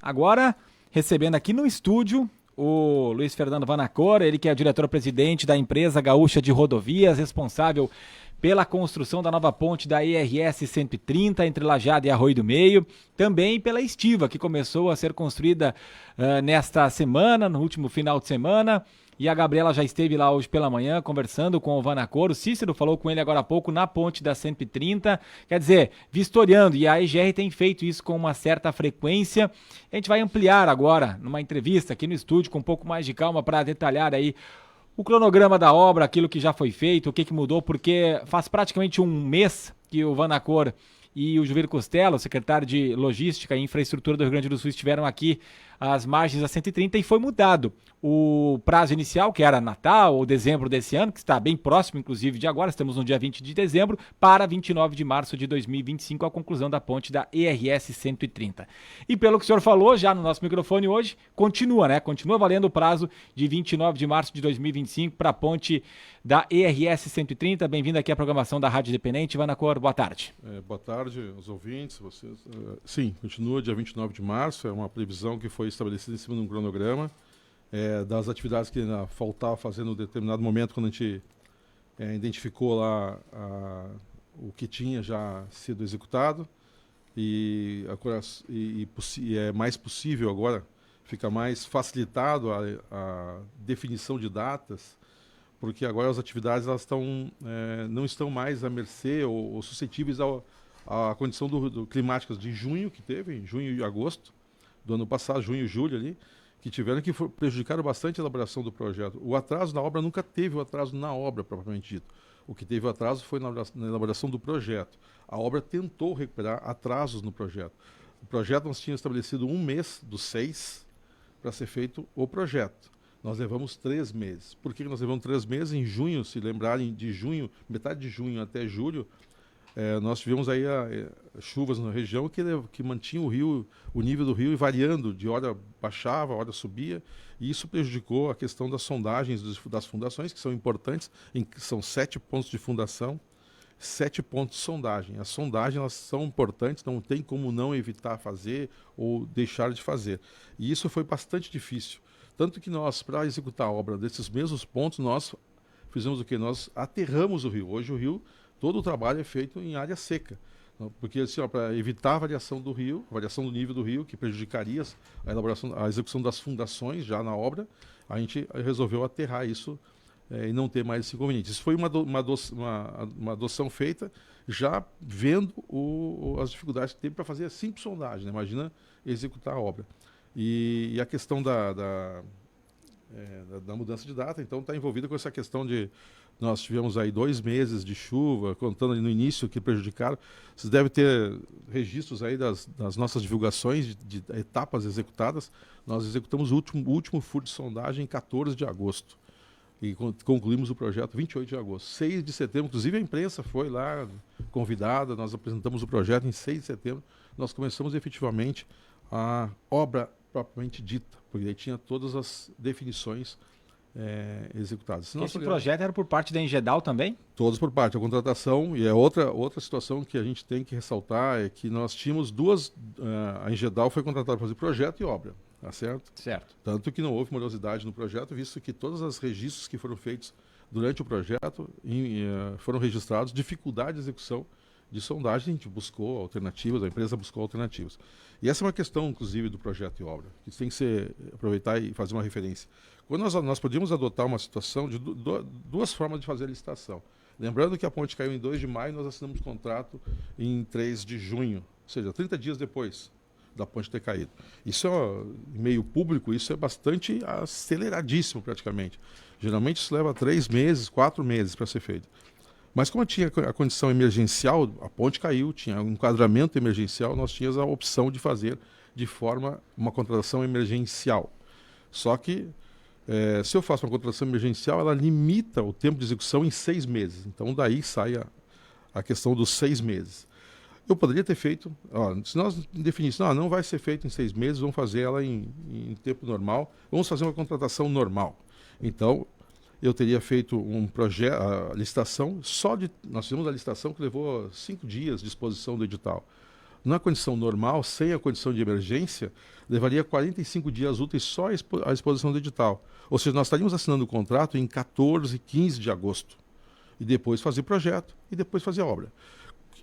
Agora, recebendo aqui no estúdio o Luiz Fernando Vanacor, ele que é o diretor-presidente da empresa Gaúcha de Rodovias, responsável pela construção da nova ponte da ERS 130 entre Lajeado e Arroio do Meio, também pela estiva que começou a ser construída nesta semana, no último final de semana. E a Gabriela já esteve lá hoje pela manhã conversando com o Vanacor. O Cícero falou com ele agora há pouco na ponte da 130. Quer dizer, vistoriando. E a EGR tem feito isso com uma certa frequência. A gente vai ampliar agora, numa entrevista aqui no estúdio, com um pouco mais de calma, para detalhar aí o cronograma da obra, aquilo que já foi feito, o que mudou, porque faz praticamente um mês que o Vanacor e o Juvir Costello, secretário de Logística e Infraestrutura do Rio Grande do Sul, estiveram aqui às margens da 130 e foi mudado o prazo inicial, que era Natal ou dezembro desse ano, que está bem próximo, inclusive, de agora, estamos no dia 20 de dezembro, para 29 de março de 2025, a conclusão da ponte da ERS 130. E pelo que o senhor falou, já no nosso microfone hoje, continua, né? Continua valendo o prazo de 29 de março de 2025 para a ponte da ERS 130. Bem-vindo aqui à programação da Rádio Independente. Vanacor, boa tarde. Boa tarde aos ouvintes, vocês. Sim, continua dia 29 de março, é uma previsão que foi estabelecida em cima de um cronograma das atividades que ainda faltava fazer no determinado momento, quando a gente identificou lá o que tinha já sido executado e é mais possível agora, fica mais facilitado a definição de datas, porque agora as atividades elas não estão mais à mercê ou suscetíveis à condição climática de junho, que teve, junho e agosto do ano passado, junho e julho ali, que prejudicaram bastante a elaboração do projeto. O atraso na obra nunca teve o atraso na obra, propriamente dito. O que teve o atraso foi na elaboração do projeto. A obra tentou recuperar atrasos no projeto. O projeto nós tínhamos estabelecido um mês dos 6 para ser feito o projeto. Nós levamos 3 meses. Por que nós levamos 3 meses? Em junho, se lembrarem, de junho, metade de junho até julho, nós tivemos aí chuvas na região que mantinham o nível do rio variando, de hora baixava, hora subia, e isso prejudicou a questão das sondagens das fundações, que são importantes, são 7 pontos de fundação, 7 pontos de sondagem. As sondagens elas são importantes, não tem como não evitar fazer ou deixar de fazer. E isso foi bastante difícil. Tanto que nós, para executar a obra desses mesmos pontos, nós fizemos o quê? Nós aterramos o rio. Hoje o rio, todo o trabalho é feito em área seca. Porque assim, para evitar a variação do rio, a variação do nível do rio, que prejudicaria a execução das fundações já na obra, a gente resolveu aterrar isso e não ter mais esse inconveniente. Isso foi uma adoção feita já vendo as dificuldades que teve para fazer a simples sondagem, né? Imagina executar a obra. E a questão da mudança de data, então, está envolvida com essa questão de... Nós tivemos aí 2 meses de chuva, contando ali no início, que prejudicaram. Vocês devem ter registros aí das nossas divulgações de etapas executadas. Nós executamos o último furo de sondagem em 14 de agosto. E concluímos o projeto 28 de agosto. 6 de setembro, inclusive a imprensa foi lá convidada, nós apresentamos o projeto em 6 de setembro. Nós começamos efetivamente a obra propriamente dita, porque aí tinha todas as definições executadas. Esse projeto era por parte da Engedal também? Todos por parte da contratação, e outra situação que a gente tem que ressaltar é que nós tínhamos a Engedal foi contratada para fazer projeto e obra, tá certo? Certo. Tanto que não houve morosidade no projeto, visto que todos os registros que foram feitos durante o projeto foram registrados, dificuldade de execução de sondagem, a gente buscou alternativas, a empresa buscou alternativas. E essa é uma questão, inclusive, do projeto e obra, que tem que aproveitar e fazer uma referência. Quando nós podíamos adotar uma situação de duas formas de fazer a licitação. Lembrando que a ponte caiu em 2 de maio, nós assinamos contrato em 3 de junho, ou seja, 30 dias depois da ponte ter caído. Isso em meio público, isso é bastante aceleradíssimo praticamente. Geralmente isso leva 3 meses, 4 meses para ser feito. Mas como tinha a condição emergencial, a ponte caiu, tinha um enquadramento emergencial, nós tínhamos a opção de fazer de forma uma contratação emergencial. Só que, se eu faço uma contratação emergencial, ela limita o tempo de execução em 6 meses. Então, daí sai a questão dos 6 meses. Eu poderia ter feito, se nós definíssemos, não vai ser feito em 6 meses, vamos fazer ela em tempo normal, vamos fazer uma contratação normal. Então, eu teria feito um projeto, a licitação, nós fizemos a licitação que levou 5 dias de exposição do edital. Na condição normal, sem a condição de emergência, levaria 45 dias úteis só a exposição do edital. Ou seja, nós estaríamos assinando o contrato em 14, 15 de agosto. E depois fazer projeto, e depois fazer obra.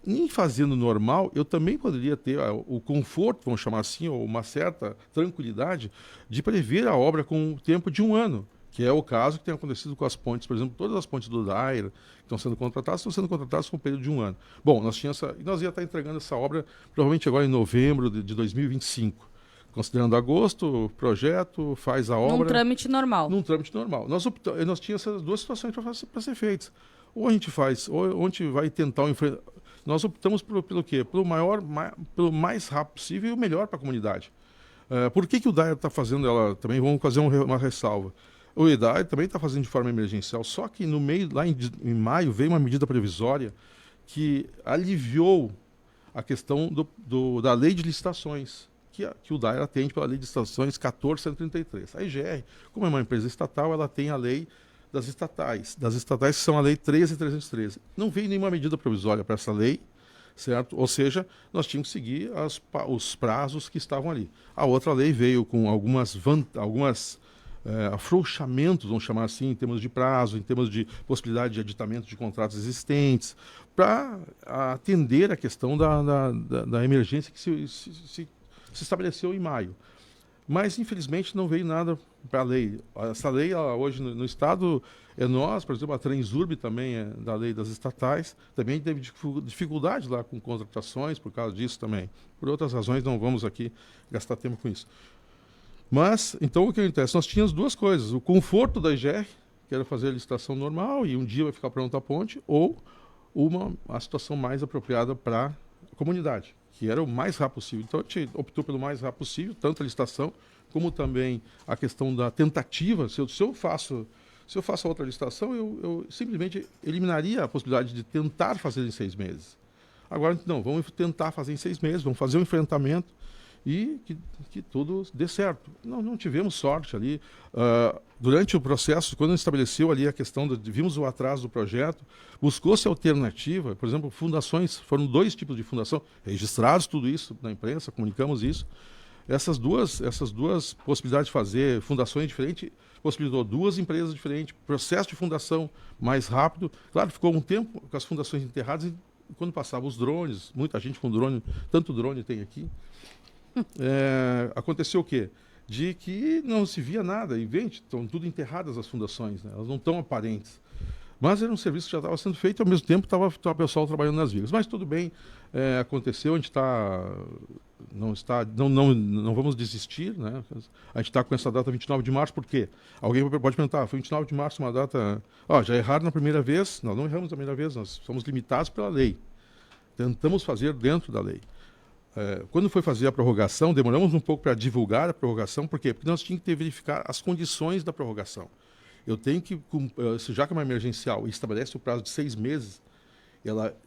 Em fazendo normal, eu também poderia ter o conforto, vamos chamar assim, ou uma certa tranquilidade de prever a obra com um tempo de 1 ano, que é o caso que tem acontecido com as pontes. Por exemplo, todas as pontes do Daira que estão sendo contratadas com um período de 1 ano. Bom, nós ia estar entregando essa obra provavelmente agora em novembro de 2025. Considerando agosto, projeto, faz a obra... Num trâmite normal. Num trâmite normal. Nós tínhamos essas duas situações para ser feitas. Ou a gente faz, ou a gente vai tentar enfrentar... Nós optamos pelo quê? Pelo mais rápido possível e o melhor para a comunidade. Por que o DAER está fazendo ela também? Vamos fazer uma ressalva. O EDAER também está fazendo de forma emergencial, só que no meio, lá em maio, veio uma medida provisória que aliviou a questão da lei de licitações, que o DAER atende pela lei de licitações 14.133. A IGR, como é uma empresa estatal, ela tem a lei das estatais que são a lei 13.313. Não veio nenhuma medida provisória para essa lei, certo? Ou seja, nós tínhamos que seguir os prazos que estavam ali. A outra lei veio com algumas afrouxamentos, vamos chamar assim, em termos de prazo, em termos de possibilidade de aditamento de contratos existentes, para atender a questão da emergência que se estabeleceu em maio. Mas, infelizmente, não veio nada para a lei. Essa lei, hoje, no Estado, por exemplo, a Transurb também é da lei das estatais, também teve dificuldade lá com contratações por causa disso também. Por outras razões, não vamos aqui gastar tempo com isso. Mas, então, o que acontece? Nós tínhamos duas coisas. O conforto da IGR, que era fazer a licitação normal e um dia vai ficar pronta a ponte, ou a situação mais apropriada para a comunidade, que era o mais rápido possível. Então, a gente optou pelo mais rápido possível, tanto a licitação, como também a questão da tentativa. Se eu faço a outra licitação, eu simplesmente eliminaria a possibilidade de tentar fazer em 6 meses. Agora, não, vamos tentar fazer em 6 meses, vamos fazer um enfrentamento e que tudo dê certo. Não tivemos sorte ali. Durante o processo, quando estabeleceu ali a questão, vimos o atraso do projeto, buscou-se alternativa, por exemplo, fundações, foram 2 tipos de fundação, registrados tudo isso na imprensa, comunicamos isso. Essas duas possibilidades de fazer fundações diferentes, possibilitou 2 empresas diferentes, processo de fundação mais rápido. Claro, ficou um tempo com as fundações enterradas e quando passavam os drones, muita gente com drone, tanto drone tem aqui, aconteceu o quê? De que não se via nada, e estão tudo enterradas as fundações, né? Elas não estão aparentes. Mas era um serviço que já estava sendo feito e ao mesmo tempo estava o pessoal trabalhando nas vigas. Mas tudo bem, aconteceu, a gente não vamos desistir, né? A gente está com essa data 29 de março, por quê? Alguém pode perguntar, foi 29 de março uma data... já erraram na primeira vez? Nós não erramos na primeira vez, nós somos limitados pela lei. Tentamos fazer dentro da lei. Quando foi fazer a prorrogação, demoramos um pouco para divulgar a prorrogação, por quê? Porque nós tínhamos que verificar as condições da prorrogação. Eu tenho que, já que é uma emergencial e estabelece o prazo de 6 meses,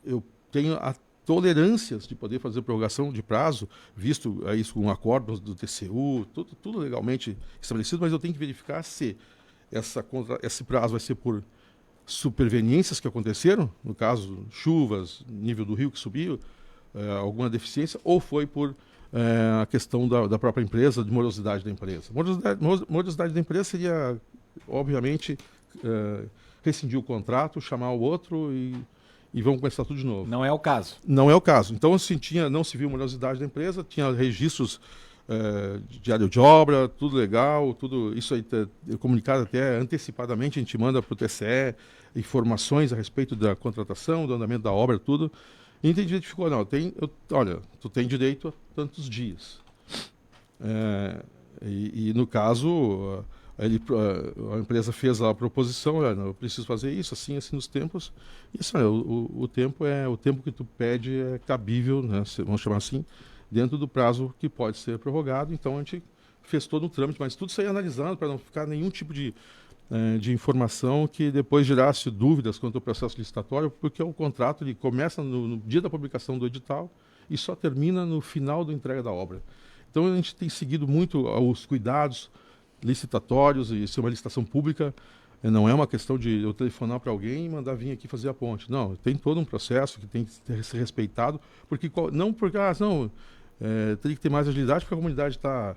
eu tenho a tolerâncias de poder fazer prorrogação de prazo, visto isso com acordos do TCU, tudo legalmente estabelecido, mas eu tenho que verificar se esse prazo vai ser por superveniências que aconteceram, no caso, chuvas, nível do rio que subiu, alguma deficiência, ou foi por a questão da própria empresa, de morosidade da empresa. Morosidade da empresa seria, obviamente, rescindir o contrato, chamar o outro e vamos começar tudo de novo. Não é o caso. Não é o caso. Então, assim, não se viu morosidade da empresa, tinha registros de diário de obra, tudo legal, tudo isso aí comunicado até antecipadamente, a gente manda para o TCE informações a respeito da contratação, do andamento da obra, tudo. E a gente identificou, olha, tu tem direito a tantos dias. E no caso, a empresa fez a proposição, eu preciso fazer isso, assim nos tempos. Isso, o tempo o tempo que tu pede é cabível, né, vamos chamar assim, dentro do prazo que pode ser prorrogado. Então a gente fez todo o trâmite, mas tudo isso aí analisando para não ficar nenhum tipo de informação que depois gerasse dúvidas quanto ao processo licitatório, porque o contrato ele começa no dia da publicação do edital e só termina no final da entrega da obra. Então a gente tem seguido muito os cuidados licitatórios, e se é uma licitação pública, Não é uma questão de eu telefonar para alguém e mandar vir aqui fazer a ponte. Não, tem todo um processo que tem que ser respeitado, porque não porque teria que ter mais agilidade porque a comunidade está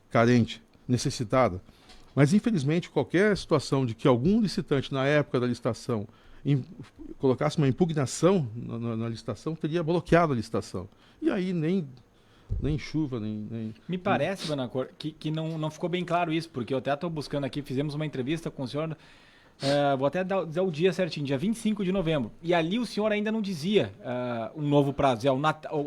carente, necessitada. Mas, infelizmente, qualquer situação de que algum licitante, na época da licitação, colocasse uma impugnação na licitação, teria bloqueado a licitação. E aí nem chuva, nem... Me parece, Vanacor, que não ficou bem claro isso, porque eu até estou buscando aqui, fizemos uma entrevista com o senhor, vou até dizer o dia certinho, dia 25 de novembro, e ali o senhor ainda não dizia um novo prazo,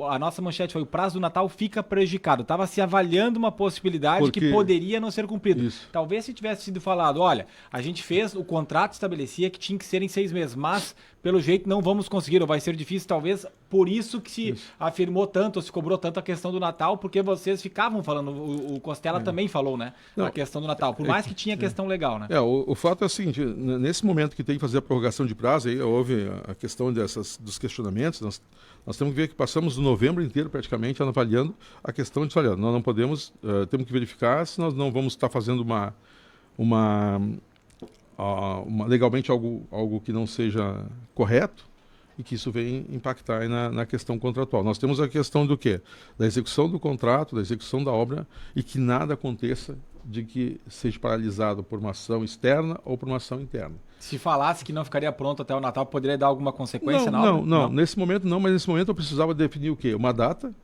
a nossa manchete foi: o prazo do Natal fica prejudicado, estava se avaliando uma possibilidade que poderia não ser cumprido. Isso. Talvez se tivesse sido falado, olha, a gente fez, o contrato estabelecia que tinha que ser em 6 meses, mas pelo jeito não vamos conseguir, ou vai ser difícil, talvez por isso que se afirmou tanto, ou se cobrou tanto a questão do Natal, porque vocês ficavam falando, o Costela também falou, né, a questão do Natal, por mais que tinha questão legal, né? O fato é o seguinte, nesse momento que tem que fazer a prorrogação de prazo, aí houve a questão dos questionamentos, nós temos que ver que passamos o novembro inteiro praticamente avaliando a questão de, olha, nós não podemos, temos que verificar se nós não vamos estar fazendo legalmente algo que não seja correto e que isso venha impactar aí na questão contratual. Nós temos a questão do quê? Da execução do contrato, da execução da obra, e que nada aconteça de que seja paralisado por uma ação externa ou por uma ação interna. Se falasse que não ficaria pronto até o Natal, poderia dar alguma consequência na obra? Não, nesse momento não, mas nesse momento eu precisava definir o quê? Uma data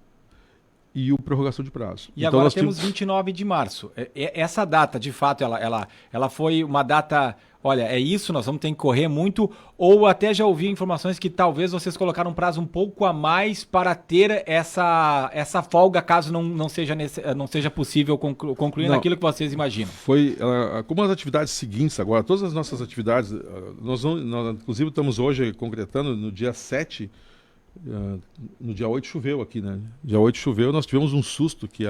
e a prorrogação de prazo. E então agora nós temos 29 de março. Essa data, de fato, ela foi uma data... Olha, é isso, nós vamos ter que correr muito, ou até já ouvi informações que talvez vocês colocaram um prazo um pouco a mais para ter essa folga, caso não seja possível concluir naquilo que vocês imaginam. Como as atividades seguintes agora, todas as nossas atividades, nós inclusive estamos hoje concretando no dia 7, no dia 8 choveu aqui, né? Dia 8 choveu, nós tivemos um susto que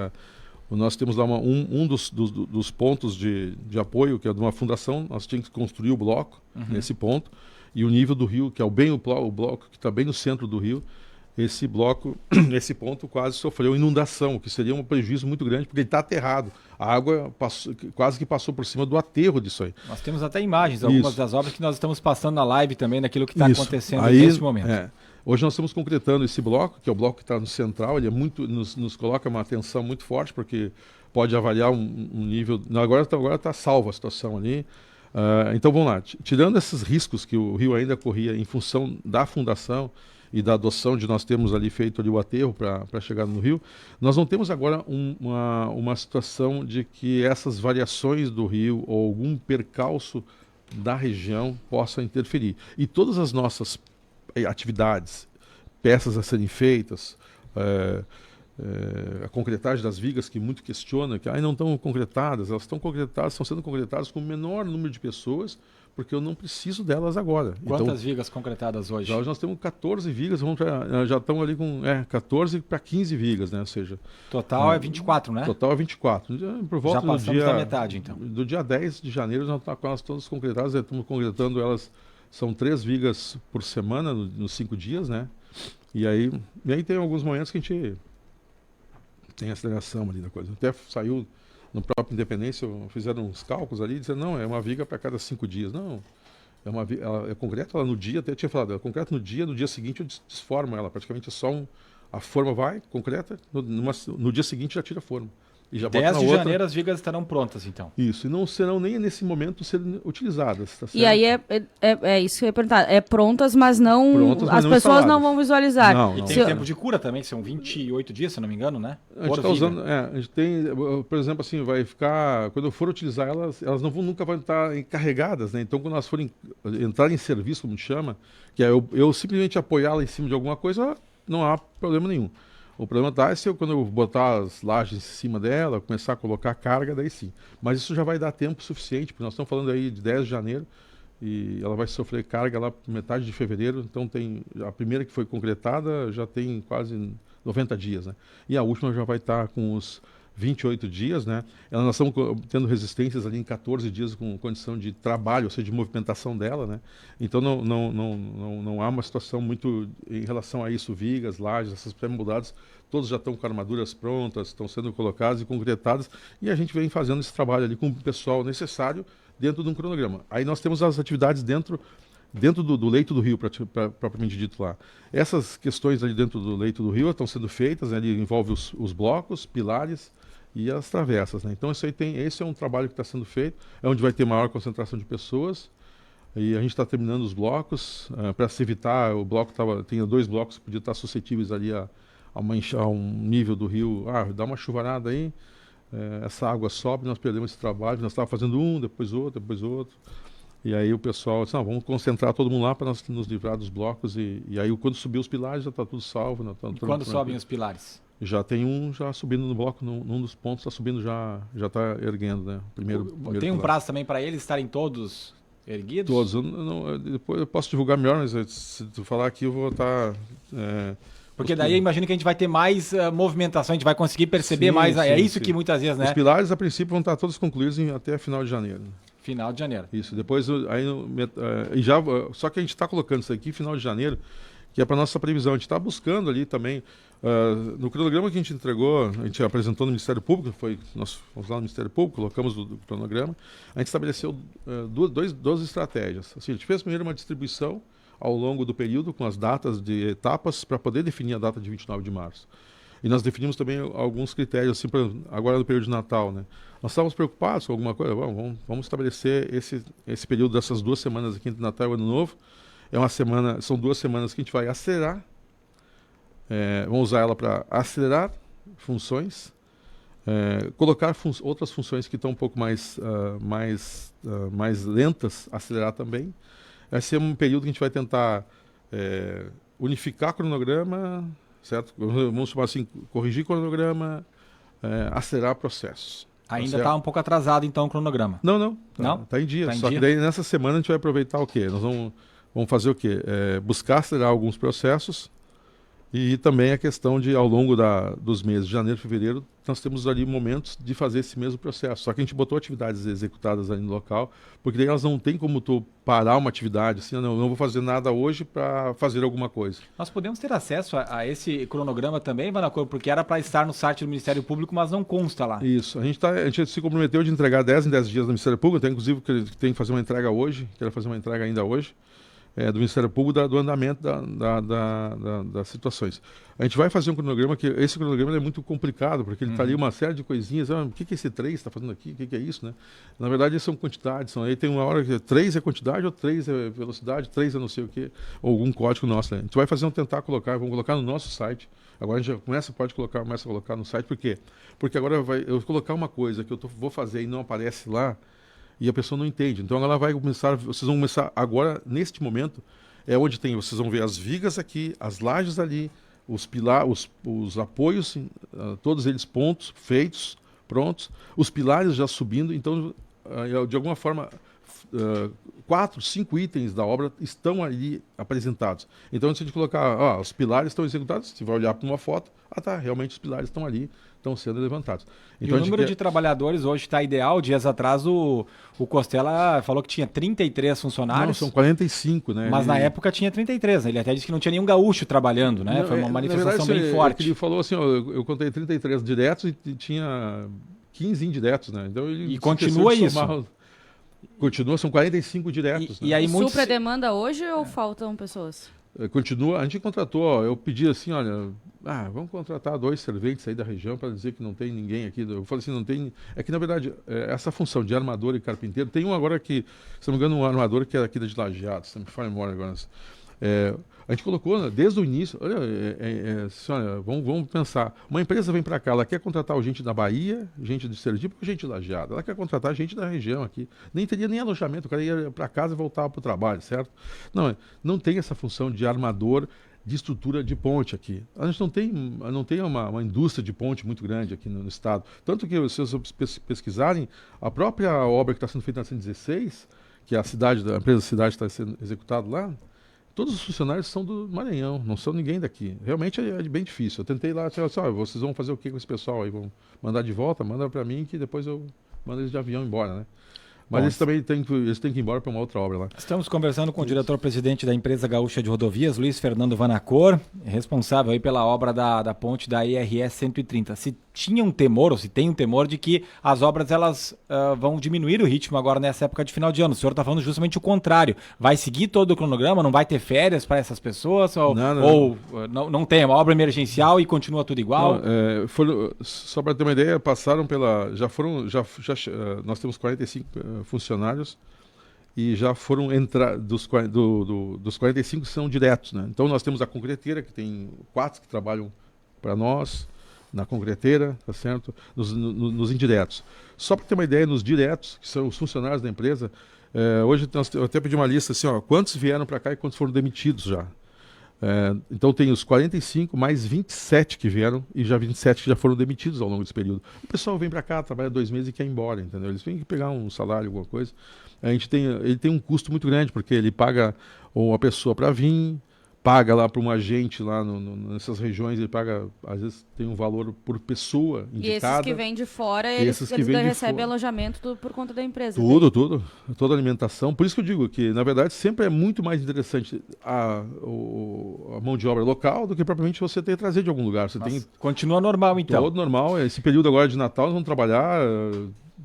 nós temos lá um dos pontos de apoio, que é de uma fundação, nós tínhamos que construir o bloco nesse ponto, e o nível do rio, que é o bloco que está bem no centro do rio, esse ponto quase sofreu inundação, que seria um prejuízo muito grande, porque ele está aterrado. A água quase que passou por cima do aterro disso aí. Nós temos até imagens, algumas das obras que nós estamos passando na live também, daquilo que está acontecendo nesse momento. Hoje nós estamos concretando esse bloco, que é o bloco que está no central, ele nos coloca uma atenção muito forte, porque pode avaliar um nível... Agora está salva a situação ali. Então vamos lá, tirando esses riscos que o rio ainda corria em função da fundação e da adoção de nós termos ali feito ali o aterro para chegar no rio, nós não temos agora uma situação de que essas variações do rio ou algum percalço da região possa interferir. E todas as nossas atividades, peças a serem feitas, a concretagem das vigas, que muito questiona, que não estão concretadas, elas estão sendo concretadas com o menor número de pessoas, porque eu não preciso delas agora. Quantas vigas concretadas hoje? Hoje nós temos 14 vigas, já estamos ali com 14 para 15 vigas, né? Ou seja... Total é 24, né? Total é 24. Por volta já passamos da metade, então. Do dia 10 de janeiro, nós estamos com elas todas concretadas, estamos concretando elas, são 3 vigas por semana, nos 5 dias, né? E aí tem alguns momentos que a gente tem aceleração ali da coisa. Até saiu... No próprio Independência, fizeram uns cálculos ali, dizendo, não, é uma viga para cada 5 dias. Não, ela é concreta, ela no dia, até tinha falado, ela é concreta no dia seguinte eu desformo ela, praticamente é só a forma vai, concreta, no dia seguinte já tira a forma. E já 10 de janeiro as vigas estarão prontas, então. Isso, e não serão nem nesse momento serem utilizadas. Tá certo? E aí é isso que eu ia perguntar. É prontas, mas não. Prontas, mas as não pessoas instaladas. não vão visualizar. Não, e tem tempo de cura também, que são 28 dias, se eu não me engano, né? A gente está usando. A gente tem, por exemplo, assim, vai ficar. Quando eu for utilizar elas nunca vão estar encarregadas, né? Então, quando elas forem entrar em serviço, como chama, que é eu simplesmente apoiá-la em cima de alguma coisa, não há problema nenhum. O problema está quando eu botar as lajes em cima dela, começar a colocar carga, daí sim. Mas isso já vai dar tempo suficiente, porque nós estamos falando aí de 10 de janeiro e ela vai sofrer carga lá por metade de fevereiro. Então tem a primeira que foi concretada já tem quase 90 dias, né? E a última já vai estar com os 28 dias, né? Nós estamos tendo resistências ali em 14 dias com condição de trabalho, ou seja, de movimentação dela, né? Então não há uma situação muito em relação a isso, vigas, lajes, essas pré-moldadas, todos já estão com armaduras prontas, estão sendo colocadas e concretadas, e a gente vem fazendo esse trabalho ali com o pessoal necessário dentro de um cronograma. Aí nós temos as atividades dentro do leito do rio, propriamente dito lá. Essas questões ali dentro do leito do rio estão sendo feitas, né, ali envolve os blocos, pilares e as travessas, né? Então esse é um trabalho que está sendo feito, é onde vai ter maior concentração de pessoas, e a gente está terminando os blocos, para se evitar, tinha 2 blocos que podiam estar suscetíveis ali a um nível do rio, dá uma chuvarada aí, essa água sobe, nós perdemos esse trabalho, nós estávamos fazendo um, depois outro. E aí o pessoal disse, vamos concentrar todo mundo lá para nós nos livrar dos blocos. E aí quando subir os pilares já está tudo salvo. Né? E quando sobem os pilares? Já tem um já subindo no bloco, num dos pontos está subindo, já está erguendo, né? Primeiro tem um pilar. prazo também para eles estarem todos erguidos? Todos. Depois eu posso divulgar melhor, mas se tu falar aqui eu vou estar... Porque daí eu imagino que a gente vai ter mais movimentação, a gente vai conseguir perceber mais. É isso que muitas vezes, né? Os pilares, a princípio, vão estar todos concluídos até final de janeiro. Final de janeiro. Isso, depois só que a gente está colocando isso aqui final de janeiro, que é para nossa previsão. A gente está buscando ali também, no cronograma que a gente entregou, a gente apresentou no Ministério Público, nós fomos lá no Ministério Público, colocamos o cronograma, a gente estabeleceu duas estratégias. Assim, a gente fez primeiro uma distribuição ao longo do período, com as datas de etapas, para poder definir a data de 29 de março. E nós definimos também alguns critérios, assim, agora no período de Natal, né? Nós estávamos preocupados com alguma coisa, vamos estabelecer esse período dessas 2 semanas aqui entre Natal e Ano Novo. São 2 semanas que a gente vai acelerar, vamos usar ela para acelerar funções, colocar outras funções que estão um pouco mais lentas, acelerar também. Vai ser um período que a gente vai tentar unificar cronograma, certo? Vamos chamar assim, corrigir cronograma, acelerar processos. Ainda está um pouco atrasado, então, o cronograma? Não. Está em dia. Tá em dia? Que daí, nessa semana, a gente vai aproveitar o quê? Nós vamos fazer o quê? Buscar acelerar alguns processos e também a questão de, ao longo dos meses de janeiro e fevereiro, nós temos ali momentos de fazer esse mesmo processo. Só que a gente botou atividades executadas ali no local, porque daí elas não tem como tu parar uma atividade, assim, não vou fazer nada hoje para fazer alguma coisa. Nós podemos ter acesso a esse cronograma também, Vanacor, porque era para estar no site do Ministério Público, mas não consta lá. Isso, a gente se comprometeu de entregar 10 em 10 dias no Ministério Público, até inclusive que tem que fazer uma entrega hoje, quero fazer uma entrega ainda hoje, do Ministério Público do andamento das situações. A gente vai fazer um cronograma que esse cronograma é muito complicado, porque ele está ali uma série de coisinhas. O que esse 3 está fazendo aqui? O que é isso, né? Na verdade, são quantidades. Aí tem uma hora que 3 é quantidade, ou 3 é velocidade, 3 é não sei o quê, ou algum código nosso. Né? A gente vai tentar colocar, vamos colocar no nosso site. Agora a gente já começa a colocar no site. Por quê? Porque agora eu vou colocar uma coisa que eu vou fazer e não aparece lá, e a pessoa não entende. Então ela vai começar, vocês vão começar agora, neste momento, onde vocês vão ver as vigas aqui, as lajes ali, os pilares, os apoios, todos eles feitos, prontos, os pilares já subindo. Então, de alguma forma, 4, 5 itens da obra estão ali apresentados. Então, se a gente colocar, os pilares estão executados, você vai olhar para uma foto, realmente os pilares estão ali, estão sendo levantados. Então, e o número de trabalhadores hoje está ideal. Dias atrás o Costela falou que tinha 33 funcionários. Não, são 45, né? Mas na época tinha 33, né? Ele até disse que não tinha nenhum gaúcho trabalhando, né? Foi uma manifestação bem forte. Ele falou assim, eu contei 33 diretos e tinha 15 indiretos, né? Então, e continua isso? Continua, são 45 diretos. E aí supra a demanda hoje ou faltam pessoas? Continua, a gente contratou, eu pedi assim, olha, vamos contratar 2 serventes aí da região para dizer que não tem ninguém aqui. Eu falei assim, não tem... É que, na verdade, essa função de armador e carpinteiro, tem um agora que, se não me engano, um armador que é aqui de Lajeado, se não me fala memória agora. A gente colocou, desde o início, olha, vamos pensar, uma empresa vem para cá, ela quer contratar gente da Bahia, gente de Sergipe ou gente de Lajeado, ela quer contratar gente da região aqui, nem teria nem alojamento, o cara ia para casa e voltava para o trabalho, certo? Não tem essa função de armador de estrutura de ponte aqui. A gente não tem uma indústria de ponte muito grande aqui no estado, tanto que se vocês pesquisarem, a própria obra que está sendo feita na 116, que a empresa Cidade está sendo executada lá, todos os funcionários são do Maranhão, não são ninguém daqui. Realmente é bem difícil. Eu tentei lá, vocês vão fazer o que com esse pessoal aí? Vão mandar de volta? Manda para mim que depois eu mando eles de avião embora, né? Mas eles também têm que ir embora para uma outra obra lá. Estamos conversando com o diretor-presidente da Empresa Gaúcha de Rodovias, Luiz Fernando Vanacor, responsável aí pela obra da ponte da IRS 130. tinha um temor, ou se tem um temor, de que as obras elas vão diminuir o ritmo agora nessa época de final de ano. O senhor está falando justamente o contrário. Vai seguir todo o cronograma, não vai ter férias para essas pessoas? Ou não tem, é uma obra emergencial e continua tudo igual? Só para ter uma ideia, passaram pela... nós temos 45 funcionários e já foram entrar dos 45 são diretos, né? Então nós temos a concreteira, que tem 4 que trabalham para nós, na concreteira, tá certo? Nos indiretos. Só para ter uma ideia, nos diretos, que são os funcionários da empresa, hoje eu até pedi uma lista assim, ó, quantos vieram para cá e quantos foram demitidos já. Então tem os 45 mais 27 que vieram e já 27 que já foram demitidos ao longo desse período. O pessoal vem para cá, trabalha 2 meses e quer ir embora, entendeu? Eles têm que pegar um salário, alguma coisa. Ele tem um custo muito grande, porque ele paga uma pessoa para vir, paga lá para um agente lá nessas regiões, ele paga, às vezes tem um valor por pessoa indicada. E esses que vêm de fora, eles recebem alojamento por conta da empresa. Toda a alimentação. Por isso que eu digo que, na verdade, sempre é muito mais interessante a mão de obra local do que propriamente você ter que trazer de algum lugar. Continua normal, então. Todo normal. Esse período agora de Natal, nós vamos trabalhar...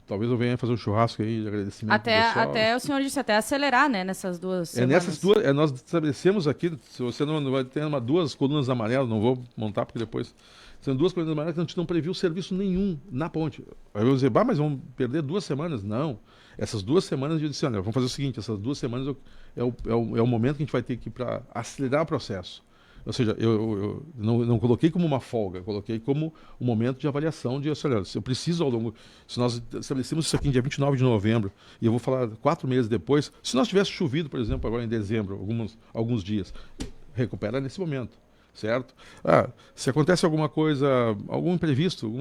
Talvez eu venha fazer um churrasco aí de agradecimento. Até o senhor disse, até acelerar, né, nessas 2 semanas. Nessas 2, nós estabelecemos aqui, se você não vai ter 2 colunas amarelas, não vou montar porque depois... São 2 colunas amarelas que a gente não previu serviço nenhum na ponte. Aí eu vou dizer, mas vamos perder 2 semanas? Não. Essas 2 semanas eu disse, olha, vamos fazer o seguinte, essas 2 semanas é o momento que a gente vai ter que ir para acelerar o processo. Ou seja, eu não coloquei como uma folga, coloquei como um momento de avaliação de, olha, se eu preciso ao longo... Se nós estabelecemos isso aqui em dia 29 de novembro, e eu vou falar 4 meses depois, se nós tivesse chovido, por exemplo, agora em dezembro, alguns dias, recupera nesse momento, certo? Se acontece alguma coisa, algum imprevisto,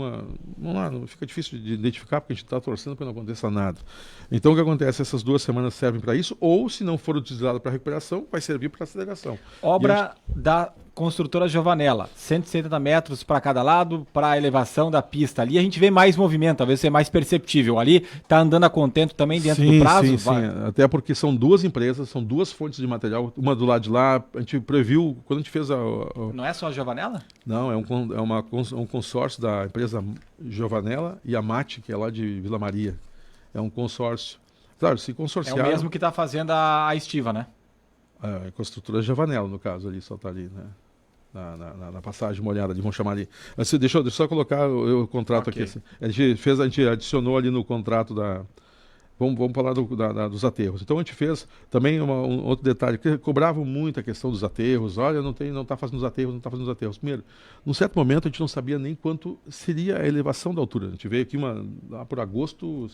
não fica difícil de identificar, porque a gente está torcendo para que não aconteça nada. Então o que acontece? Essas 2 semanas servem para isso, ou se não for utilizada para recuperação, vai servir para aceleração. Obra da construtora Giovanella, 170 metros para cada lado, para a elevação da pista. Ali a gente vê mais movimento, talvez seja mais perceptível. Ali está andando a contento também dentro do prazo? Sim. Até porque são 2 empresas, são 2 fontes de material, uma do lado de lá, a gente previu, quando a gente fez Não é só a Giovanella? Não, é um consórcio da empresa Giovanella e a MAT, que é lá de Vila Maria. É um consórcio. Claro, se consorciar... É o mesmo que está fazendo a estiva, né? A construtora Giovanella, no caso, ali, só está ali, né? Na passagem molhada, vamos chamar ali. Assim, deixa eu só colocar o contrato aqui. Assim. A gente adicionou ali no contrato da... Vamos falar dos aterros. Então a gente fez também um outro detalhe, que cobravam muito a questão dos aterros. Olha, não está fazendo os aterros, não está fazendo os aterros. Primeiro, num certo momento a gente não sabia nem quanto seria a elevação da altura. A gente veio aqui lá por agosto,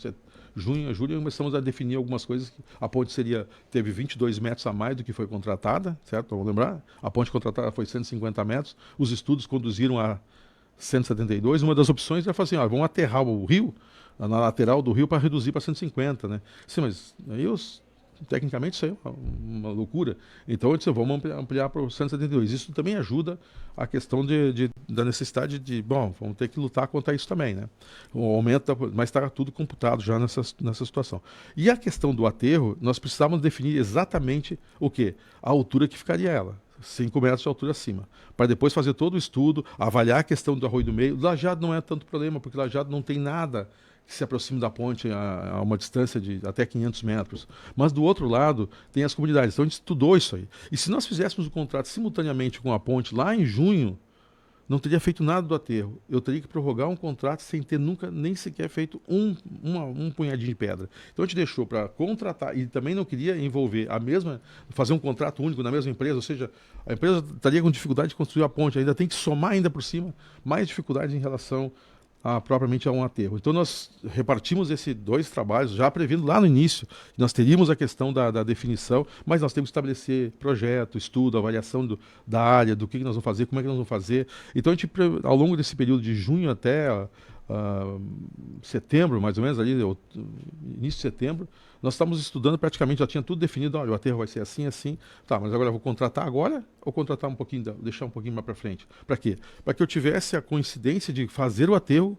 junho, julho, começamos a definir algumas coisas. A ponte teve 22 metros a mais do que foi contratada, certo? Vamos lembrar? A ponte contratada foi 150 metros. Os estudos conduziram a 172. Uma das opções era falar assim, vamos aterrar o rio, na lateral do rio, para reduzir para 150, né? Sim, mas aí tecnicamente isso aí é uma loucura. Então eu disse, vamos ampliar para o 172. Isso também ajuda a questão da necessidade vamos ter que lutar contra isso também, né? O aumento, mas está tudo computado já nessa situação. E a questão do aterro, nós precisávamos definir exatamente o quê? A altura que ficaria ela. 5 metros de altura acima, para depois fazer todo o estudo, avaliar a questão do Arroio do Meio. Lajeado não é tanto problema, porque Lajeado não tem nada que se aproxime da ponte a uma distância de até 500 metros. Mas do outro lado tem as comunidades. Então a gente estudou isso aí. E se nós fizéssemos o contrato simultaneamente com a ponte lá em junho, não teria feito nada do aterro. Eu teria que prorrogar um contrato sem ter nunca nem sequer feito um punhadinho de pedra. Então a gente deixou para contratar, e também não queria envolver fazer um contrato único na mesma empresa, ou seja, a empresa estaria com dificuldade de construir a ponte, ainda tem que somar ainda por cima mais dificuldades em relação propriamente a um aterro. Então nós repartimos esses 2 trabalhos, já prevendo lá no início, nós teríamos a questão da definição, mas nós temos que estabelecer projeto, estudo, avaliação da área, do que nós vamos fazer, como é que nós vamos fazer. Então a gente, ao longo desse período de junho até setembro, mais ou menos, ali, início de setembro, nós estávamos estudando praticamente, já tinha tudo definido, olha, o aterro vai ser assim, assim, tá, mas agora eu vou contratar agora ou contratar deixar um pouquinho mais para frente? Para quê? Para que eu tivesse a coincidência de fazer o aterro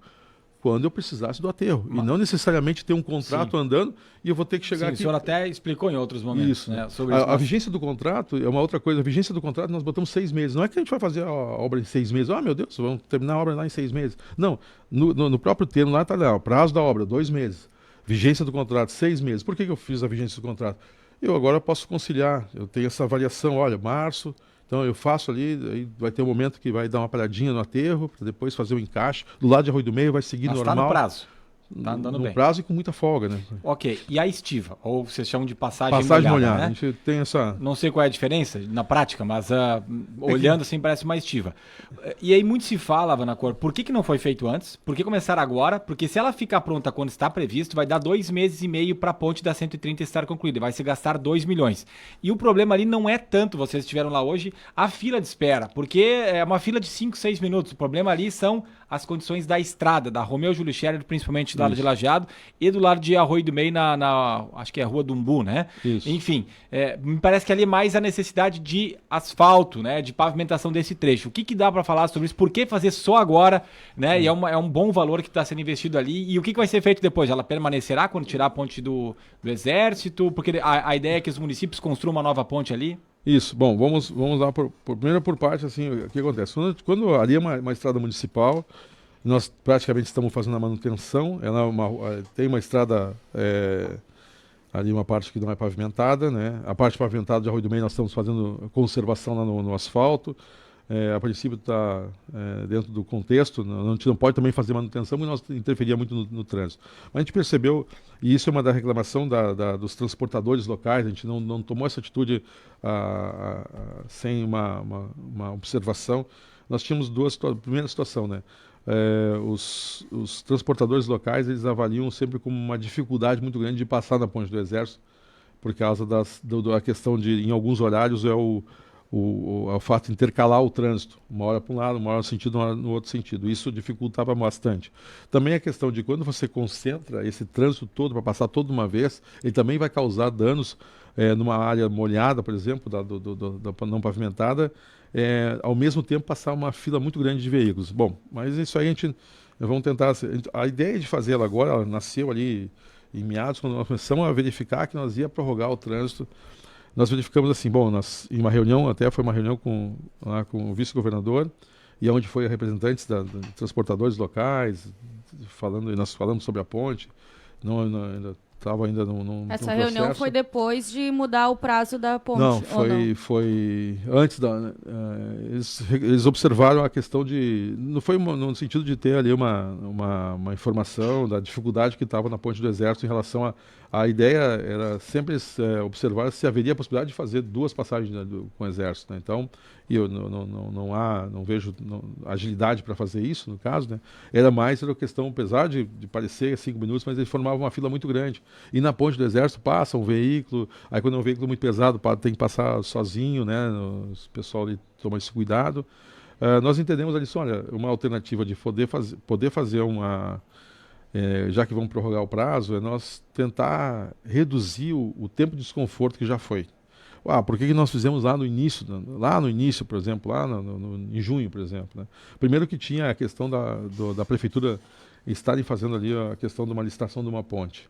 quando eu precisasse do aterro. E não necessariamente ter um contrato andando e eu vou ter que chegar aqui. O senhor até explicou em outros momentos. Isso. Né, sobre isso. A vigência do contrato é uma outra coisa. A vigência do contrato nós botamos 6 meses. Não é que a gente vai fazer a obra em 6 meses. Meu Deus, vamos terminar a obra lá em 6 meses. Não. No próprio termo lá está lá, o prazo da obra, 2 meses. Vigência do contrato, 6 meses. Por que eu fiz a vigência do contrato? Eu agora posso conciliar. Eu tenho essa variação, olha, março. Então eu faço ali, aí vai ter um momento que vai dar uma paradinha no aterro, para depois fazer o encaixe. Do lado de Arroio do Meio vai seguir normal. Está no prazo. Tá andando no bem. prazo e com muita folga, né? Ok. E a estiva? Ou vocês chamam de passagem molhada, né? A gente tem essa... Não sei qual é a diferença na prática, mas olhando assim parece uma estiva. E aí muito se fala, Vanacor, por que não foi feito antes? Por que começar agora? Porque se ela ficar pronta quando está previsto, vai dar 2 meses e meio para a ponte da 130 estar concluída. Vai se gastar 2 milhões. E o problema ali não é tanto, vocês estiveram lá hoje, a fila de espera. Porque é uma fila de 5, 6 minutos. O problema ali são as condições da estrada, da Romeu Júlio Scherer, principalmente do lado de Lajeado, e do lado de Arroio do Meio, acho que é a Rua do Umbu, né? Isso. Enfim, me parece que ali é mais a necessidade de asfalto, né? De pavimentação desse trecho. O que dá para falar sobre isso? Por que fazer só agora, né? E é um bom valor que está sendo investido ali. E o que vai ser feito depois? Ela permanecerá quando tirar a ponte do Exército? Porque a ideia é que os municípios construam uma nova ponte ali? Isso. Bom, vamos lá primeiro por parte, assim, o que acontece? Quando ali é uma estrada municipal, nós praticamente estamos fazendo a manutenção. Tem uma estrada, ali uma parte que não é pavimentada, né? A parte pavimentada de Arroio do Meio nós estamos fazendo conservação lá no asfalto. A princípio está dentro do contexto, a gente não pode também fazer manutenção porque nós interferia muito no trânsito. Mas a gente percebeu, e isso é uma da reclamação dos transportadores locais, a gente não tomou essa atitude sem uma observação. Nós tínhamos primeira situação, né? Os transportadores locais, eles avaliam sempre como uma dificuldade muito grande de passar na ponte do Exército, por causa da questão de, em alguns horários, o fato de intercalar o trânsito, uma hora para um lado, uma hora no sentido, uma hora no outro sentido. Isso dificultava bastante. Também a questão de quando você concentra esse trânsito todo para passar todo de uma vez, ele também vai causar danos numa área molhada, por exemplo, da não pavimentada, ao mesmo tempo passar uma fila muito grande de veículos. Bom, mas isso aí vamos tentar... A ideia de fazê-la agora, ela nasceu ali em meados, quando nós começamos a verificar que nós ia prorrogar o trânsito. Nós verificamos assim, em uma reunião, até foi uma reunião com o vice-governador, e onde foi representantes de transportadores locais, nós falamos sobre a ponte, ainda estava num Essa reunião processo. foi depois de mudar o prazo da ponte? Não, foi antes eles observaram a questão de... Não foi no sentido de ter ali uma informação da dificuldade que estava na ponte do Exército em relação a ideia era sempre observar se haveria a possibilidade de fazer 2 passagens, né, com o Exército, né? Então, eu não vejo agilidade para fazer isso, no caso, né? Era a questão, apesar de parecer 5 minutos, mas eles formavam uma fila muito grande. E na ponte do Exército passa um veículo, aí quando é um veículo muito pesado, tem que passar sozinho, né? O pessoal ali toma esse cuidado. Nós entendemos ali, olha, uma alternativa de poder fazer já que vamos prorrogar o prazo, é nós tentar reduzir o tempo de desconforto que já foi. Por que nós fizemos lá no início, por exemplo, em junho, por exemplo, né? Primeiro que tinha a questão da prefeitura estarem fazendo ali a questão de uma licitação de uma ponte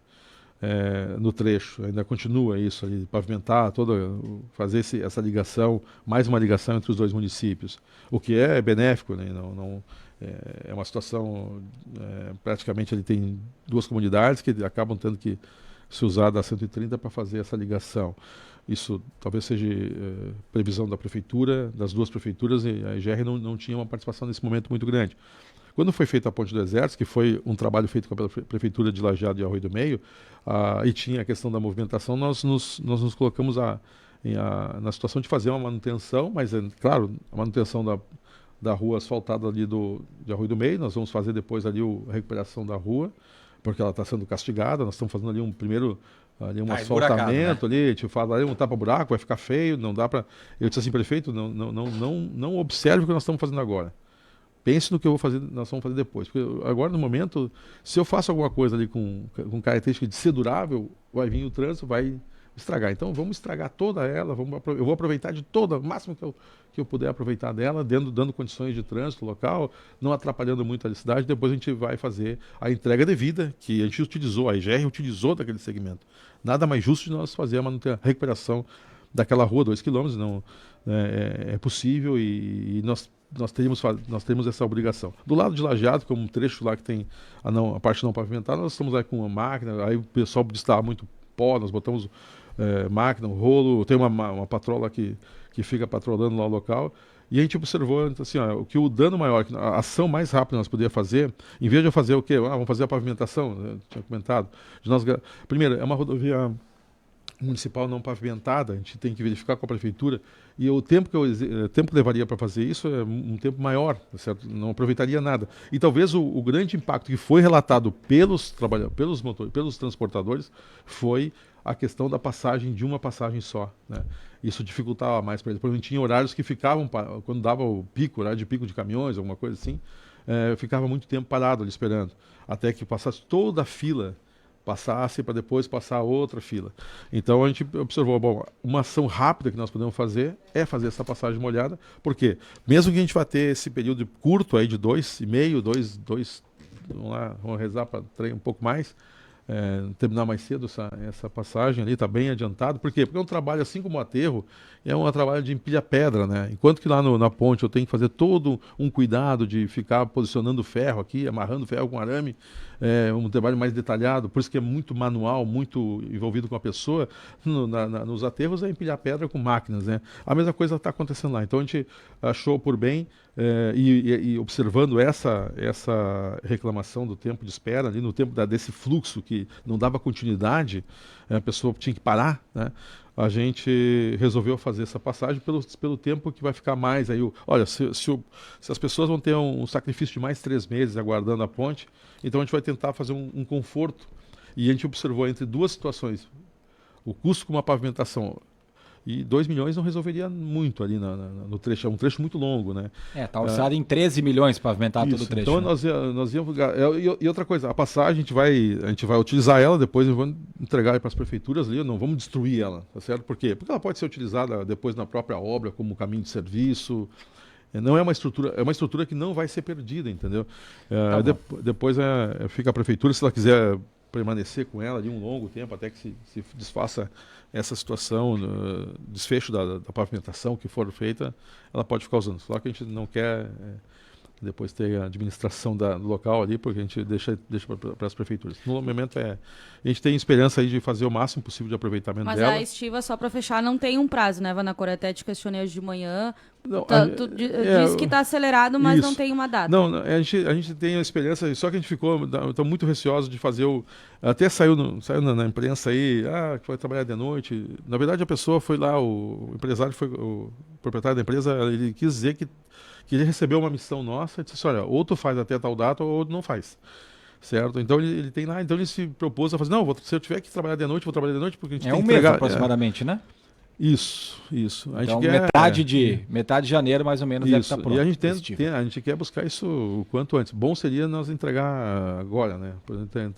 no trecho, ainda continua isso ali, pavimentar, fazer essa ligação, mais uma ligação entre os 2 municípios, o que é benéfico, né? É uma situação, praticamente ele tem 2 comunidades que acabam tendo que se usar da 130 para fazer essa ligação. Isso talvez seja previsão da prefeitura, das 2 prefeituras, e a IGR não tinha uma participação nesse momento muito grande. Quando foi feita a Ponte do Exército, que foi um trabalho feito pela prefeitura de Lajeado e Arroio do Meio, e tinha a questão da movimentação, nós nos colocamos na situação de fazer uma manutenção, mas, claro, a manutenção da rua asfaltada ali de Arroio do Meio. Nós vamos fazer depois ali a recuperação da rua, porque ela está sendo castigada. Nós estamos fazendo ali um asfaltamento, né? Ali, fala ali um tapa-buraco, vai ficar feio, não dá para... Eu disse assim, prefeito, não observe o que nós estamos fazendo agora. Pense no que nós vamos fazer depois. Porque agora, no momento, se eu faço alguma coisa ali com característica de ser durável, vai vir o trânsito, vai estragar. Então vamos estragar toda ela, eu vou aproveitar de toda, o máximo que eu puder aproveitar dela, dando condições de trânsito local, não atrapalhando muito a cidade. Depois a gente vai fazer a entrega devida, que a gente utilizou, a EGR utilizou daquele segmento. Nada mais justo de nós fazer a recuperação daquela rua, 2 quilômetros, não é possível e nós teríamos essa obrigação. Do lado de Lajeado, como um trecho lá que tem a parte não pavimentada, nós estamos aí com uma máquina, aí o pessoal destava muito pó, nós botamos máquina, um rolo, tem uma patrola que fica patrolando lá o local, e a gente observou assim, o dano maior, a ação mais rápida que nós podíamos fazer, em vez de eu fazer o quê? Vamos fazer a pavimentação, eu tinha comentado. Primeiro, é uma rodovia municipal não pavimentada, a gente tem que verificar com a prefeitura, e o tempo que levaria para fazer isso é um tempo maior, certo? Não aproveitaria nada. E talvez o grande impacto que foi relatado pelos motores, pelos transportadores, foi a questão da passagem de uma passagem só, né? Isso dificultava mais para eles, porque tinha horários que ficavam, quando dava o pico, horário de pico de caminhões, alguma coisa assim, ficava muito tempo parado ali esperando, até que passasse toda a fila, passasse para depois passar outra fila. Então a gente observou, bom, uma ação rápida que nós podemos fazer é fazer essa passagem molhada, porque mesmo que a gente vá ter esse período curto aí de 2,5, vamos rezar para um pouco mais, terminar mais cedo essa passagem ali, está bem adiantado. Por quê? Porque é um trabalho, assim como o aterro, é um trabalho de empilhar pedra, né? Enquanto que lá na ponte eu tenho que fazer todo um cuidado de ficar posicionando ferro aqui, amarrando ferro com arame, um trabalho mais detalhado, por isso que é muito manual, muito envolvido com a pessoa. Nos aterros é empilhar pedra com máquinas, né? A mesma coisa está acontecendo lá. Então a gente achou por bem, e observando essa reclamação do tempo de espera, ali no tempo desse fluxo que não dava continuidade, a pessoa tinha que parar, né? A gente resolveu fazer essa passagem pelo tempo que vai ficar mais aí. Olha, se as pessoas vão ter um sacrifício de mais 3 meses aguardando a ponte, então a gente vai tentar fazer um conforto. E a gente observou entre duas situações, o custo com uma pavimentação, e 2 milhões não resolveria muito ali no trecho, é um trecho muito longo, né? Tá orçado em 13 milhões para pavimentar todo o trecho. Então né? nós íamos... E outra coisa, a passagem a gente vai utilizar ela, depois vamos entregar para as prefeituras ali, não vamos destruir ela, tá certo? Por quê? Porque ela pode ser utilizada depois na própria obra como caminho de serviço. Não é uma estrutura que não vai ser perdida, entendeu? Depois fica a prefeitura, se ela quiser permanecer com ela de um longo tempo até que se desfaça essa situação, desfecho da pavimentação que for feita, ela pode ficar usando. Só que a gente não quer depois ter a administração do local ali, porque a gente deixa para as prefeituras. No momento a gente tem esperança aí de fazer o máximo possível de aproveitamento dela. Mas a estiva, só para fechar, não tem um prazo, né, Vanacor? Até te questionei hoje de manhã. Não, tu disse que está acelerado, mas isso. Não tem uma data. Não, a gente tem a esperança, só que a gente estou muito receoso de fazer até saiu na imprensa aí, que vai trabalhar de noite. Na verdade, a pessoa foi lá, o empresário, o proprietário da empresa, ele quis dizer que ele recebeu uma missão nossa e disse, olha, ou tu faz até tal data ou não faz. Certo? Então ele tem lá, então ele se propôs a fazer, não, se eu tiver que trabalhar de noite, vou trabalhar de noite, porque a gente tem que entregar... mês aproximadamente, né? Isso. Então metade de janeiro, mais ou menos, deve estar pronto. E a gente quer buscar isso o quanto antes. Bom seria nós entregar agora, né? Não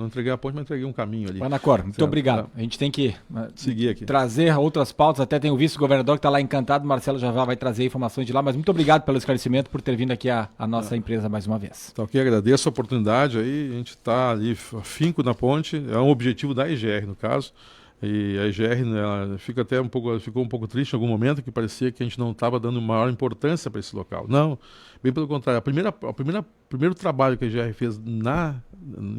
entreguei a ponte, mas entreguei um caminho ali. Vanacor, muito obrigado. A gente tem que seguir aqui. Trazer outras pautas, até tem o vice-governador que está lá encantado, Marcelo já vai trazer informações de lá, mas muito obrigado pelo esclarecimento, por ter vindo aqui a nossa empresa mais uma vez. Então aqui agradeço a oportunidade aí, a gente está ali afinco na ponte, é um objetivo da EGR no caso. E a EGR, né, ela ficou um pouco triste em algum momento, que parecia que a gente não estava dando maior importância para esse local. Não, bem pelo contrário. Primeiro trabalho que a EGR fez em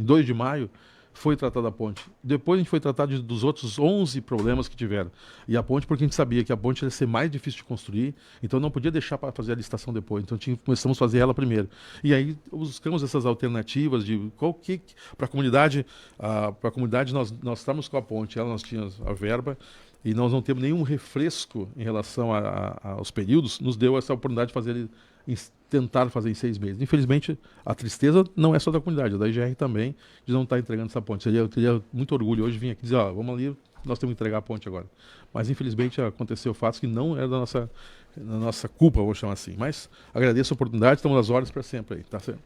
2 de maio foi tratar da ponte. Depois a gente foi tratar dos outros 11 problemas que tiveram. E a ponte, porque a gente sabia que a ponte ia ser mais difícil de construir, então não podia deixar para fazer a licitação depois. Então começamos a fazer ela primeiro. E aí buscamos essas alternativas de para a comunidade. Para a comunidade nós estávamos com a ponte, nós tínhamos a verba, e nós não temos nenhum refresco em relação aos períodos, nos deu essa oportunidade de fazer tentar fazer em 6 meses. Infelizmente, a tristeza não é só da comunidade, é da IGR também, de não estar entregando essa ponte. Eu teria muito orgulho hoje de vir aqui dizer, vamos ali, nós temos que entregar a ponte agora. Mas, infelizmente, aconteceu fatos que não é da nossa culpa, vou chamar assim. Mas agradeço a oportunidade, estamos às ordens para sempre aí, tá certo?